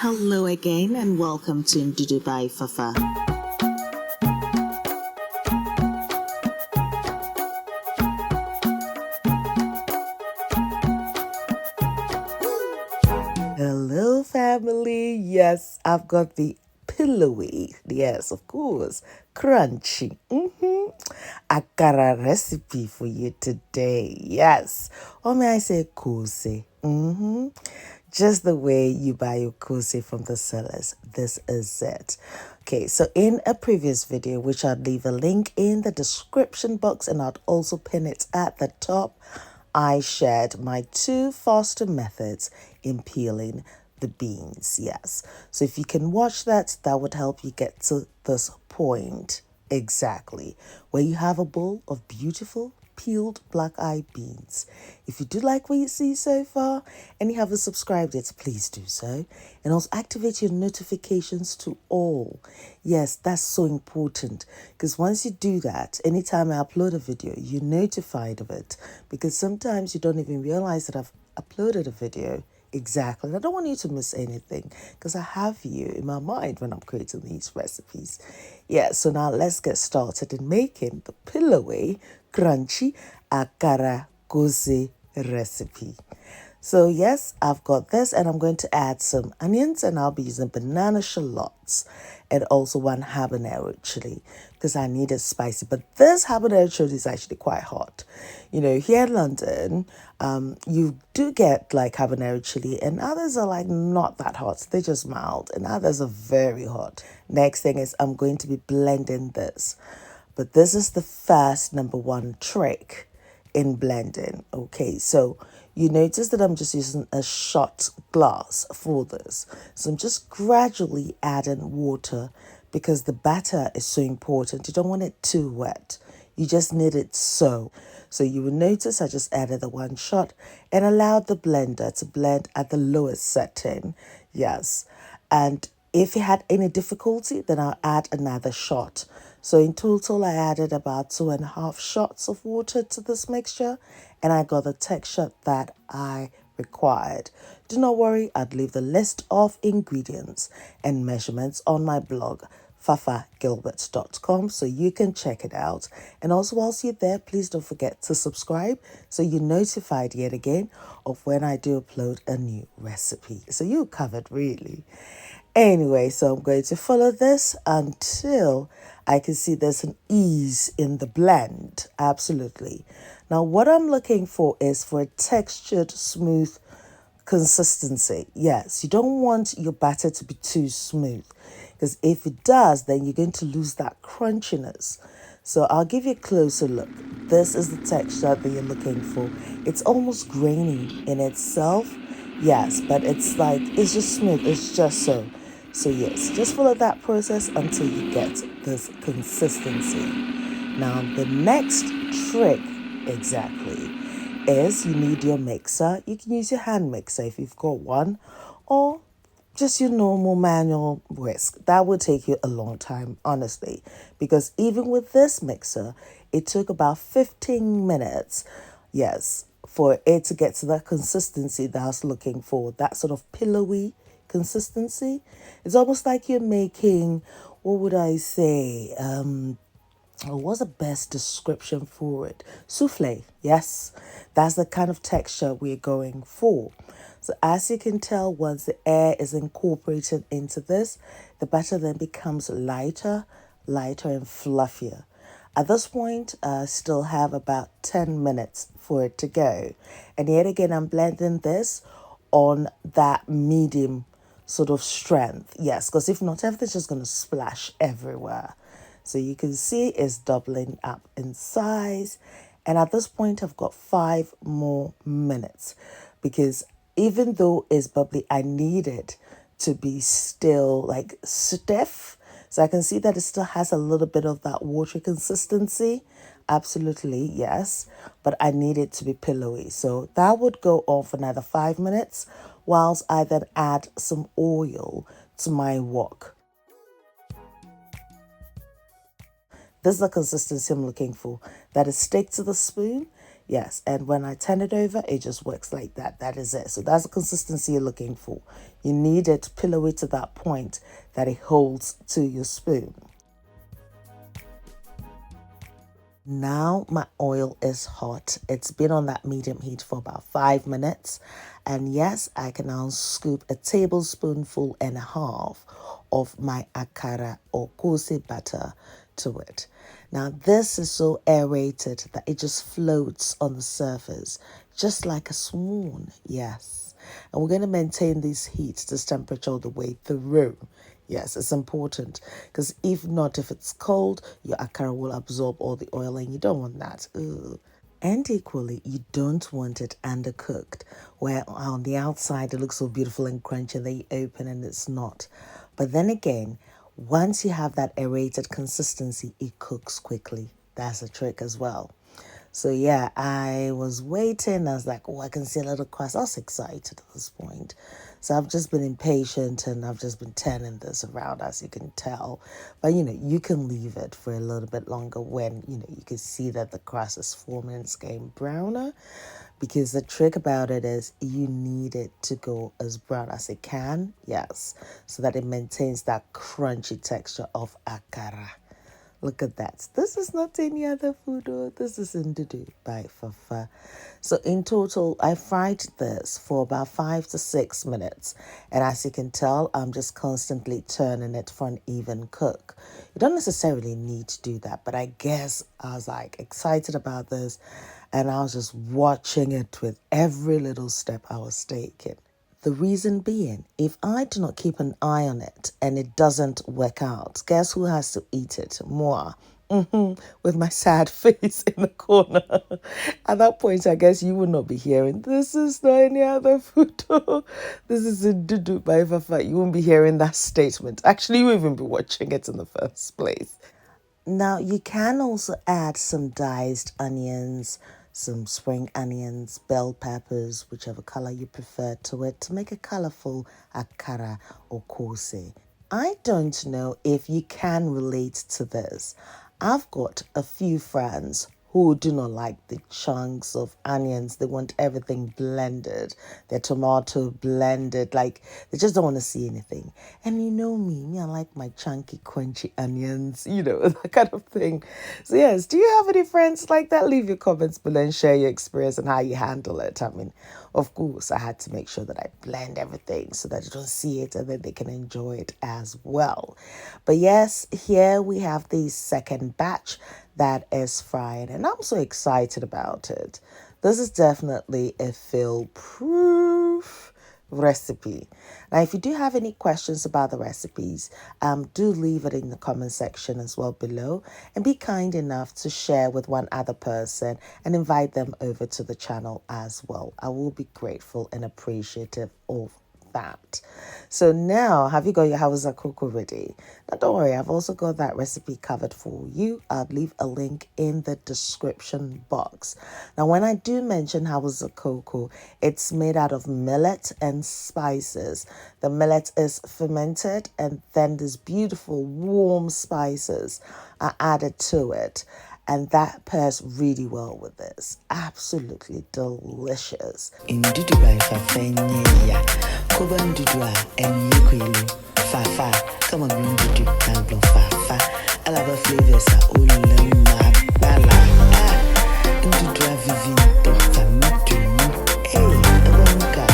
Hello again and welcome to Ndudu by Fafa. Hello family, yes, I've got the pillowy, yes, of course, crunchy, Akara recipe for you today, yes, or may I say Koose, just the way you buy your Koose from the sellers. This is it. Okay, so in a previous video, which I'll leave a link in the description box and I'll also pin it at the top, I shared my 2 faster methods in peeling the beans. Yes. So if you can watch that, that would help you get to this point exactly, where you have a bowl of beautiful peeled black-eyed beans. If you do like what you see so far and you haven't subscribed yet, please do so. And also activate your notifications to all. Yes, that's so important because once you do that, anytime I upload a video, you're notified of it, because sometimes you don't even realize that I've uploaded a video. Exactly. I don't want you to miss anything because I have you in my mind when I'm creating these recipes. Yeah, so now let's get started in making the pillowy, crunchy Akara Koose recipe. So yes, I've got this and I'm going to add some onions and I'll be using banana shallots and also 1 habanero chili because I need it spicy. But this habanero chili is actually quite hot. You know, here in London, you do get like habanero chili and others are like not that hot. They're just mild and others are very hot. Next thing is I'm going to be blending this. But this is the first number 1 trick in blending. Okay, so you notice that I'm just using a shot glass for this. So I'm just gradually adding water because the batter is so important. You don't want it too wet. You just need it so. So you will notice I just added the 1 shot and allowed the blender to blend at the lowest setting. Yes. And if you had any difficulty, then I'll add another shot. So in total, I added about 2.5 shots of water to this mixture and I got the texture that I required. Do not worry, I'd leave the list of ingredients and measurements on my blog, fafagilbert.com, so you can check it out. And also whilst you're there, please don't forget to subscribe so you're notified yet again of when I do upload a new recipe. So you're covered really. Anyway, so I'm going to follow this until I can see there's an ease in the blend. Absolutely. Now, what I'm looking for is for a textured, smooth consistency. Yes, you don't want your batter to be too smooth because if it does, then you're going to lose that crunchiness. So I'll give you a closer look. This is the texture that you're looking for. It's almost grainy in itself. Yes, but it's like, it's just smooth. It's just so. So yes, just follow that process until you get this consistency. Now, the next trick exactly is you need your mixer. You can use your hand mixer if you've got one, or just your normal manual whisk. That would take you a long time, honestly, because even with this mixer, it took about 15 minutes, yes, for it to get to that consistency that I was looking for, that sort of pillowy consistency. It's almost like you're making, what would I say, what's the best description for it? Souffle, yes. That's the kind of texture we're going for. So as you can tell, once the air is incorporated into this, the batter then becomes lighter and fluffier. At this point, I still have about 10 minutes for it to go. And yet again, I'm blending this on that medium sort of strength. Yes, because if not, everything's just going to splash everywhere. So you can see it's doubling up in size. And at this point, I've got 5 more minutes because even though it's bubbly, I need it to be still like stiff. So I can see that it still has a little bit of that watery consistency. Absolutely, yes. But I need it to be pillowy. So that would go on for another 5 minutes whilst I then add some oil to my wok. This is the consistency I'm looking for. That is stick to the spoon. Yes, and when I turn it over, it just works like that. That is it. So that's the consistency you're looking for. You need it to pillow it to that point that it holds to your spoon. Now my oil is hot. It's been on that medium heat for about 5 minutes. And yes, I can now scoop a tablespoonful and a half of my Akara or Koose butter to it. Now this is so aerated that it just floats on the surface, just like a swan. Yes. And we're going to maintain this heat, this temperature all the way through. Yes, it's important because if not, if it's cold, your akara will absorb all the oil and you don't want that. Ugh. And equally, you don't want it undercooked, where on the outside it looks so beautiful and crunchy, and then you open and it's not. But then again, once you have that aerated consistency, it cooks quickly. That's a trick as well. So yeah, I was waiting. I was like, oh, I can see a little crust. I was excited at this point. So I've just been impatient and I've just been turning this around, as you can tell. But you can leave it for a little bit longer when, you can see that the crust is forming and it's getting browner. Because the trick about it is you need it to go as brown as it can, yes, so that it maintains that crunchy texture of akara. Look at that. This is not any other food. Oh, this is Ndudu by Fafa. So in total, I fried this for about 5 to 6 minutes. And as you can tell, I'm just constantly turning it for an even cook. You don't necessarily need to do that, but I guess I was like excited about this. And I was just watching it with every little step I was taking. The reason being, if I do not keep an eye on it and it doesn't work out, guess who has to eat it? Moi. With my sad face in the corner. At that point, I guess you would not be hearing, this is not any other food. This is a Ndudu by Fafa. You won't be hearing that statement. Actually, you won't even be watching it in the first place. Now, you can also add some diced onions, some spring onions, bell peppers, whichever color you prefer to it, to make a colorful akara or koose. I don't know if you can relate to this. I've got a few friends who do not like the chunks of onions. They want everything blended, their tomato blended, like they just don't want to see anything. And you know me, I like my chunky, crunchy onions, that kind of thing. So yes, do you have any friends like that? Leave your comments below and share your experience and how you handle it. I mean, of course, I had to make sure that I blend everything so that you don't see it and then they can enjoy it as well. But yes, here we have the second batch that is fried, and I'm so excited about it. This is definitely a fail-proof recipe. Now, if you do have any questions about the recipes, do leave it in the comment section as well below, and be kind enough to share with one other person and invite them over to the channel as well. I will be grateful and appreciative of that. So now, have you got your Hausa cocoa ready? Now don't worry, I've also got that recipe covered for you. I'll leave a link in the description box. Now when I do mention Hausa cocoa, it's made out of millet and spices. The millet is fermented and then these beautiful warm spices are added to it. And that pairs really well with this. Absolutely delicious. Ndudu by Fafenya. Koba Ndudu and Yukwelu. Fafa. Come on, Ndudu. And Fafa. I love flavors. Ulama. Bala. Ndudu Vivinto. Famitu. Hey, Abonka.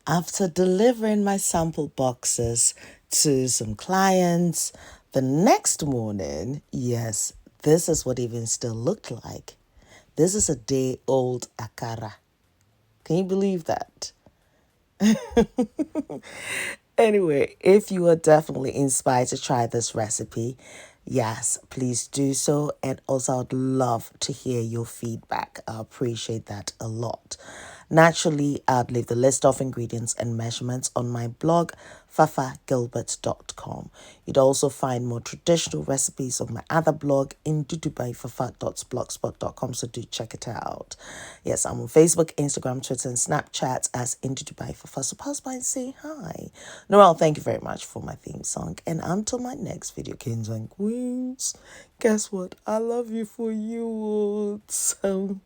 After delivering my sample boxes to some clients, the next morning, yes, this is what even still looked like. This is a day-old Akara. Can you believe that? Anyway, if you are definitely inspired to try this recipe, yes, please do so. And also, I'd love to hear your feedback. I appreciate that a lot. Naturally, I'd leave the list of ingredients and measurements on my blog, fafagilbert.com. You'd also find more traditional recipes on my other blog, ndudubyfafa.blogspot.com, so do check it out. Yes, I'm on Facebook, Instagram, Twitter, and Snapchat as Ndudubyfafa, so pass by and say hi. Noel, thank you very much for my theme song, and until my next video, kings and queens, guess what? I love you for you. So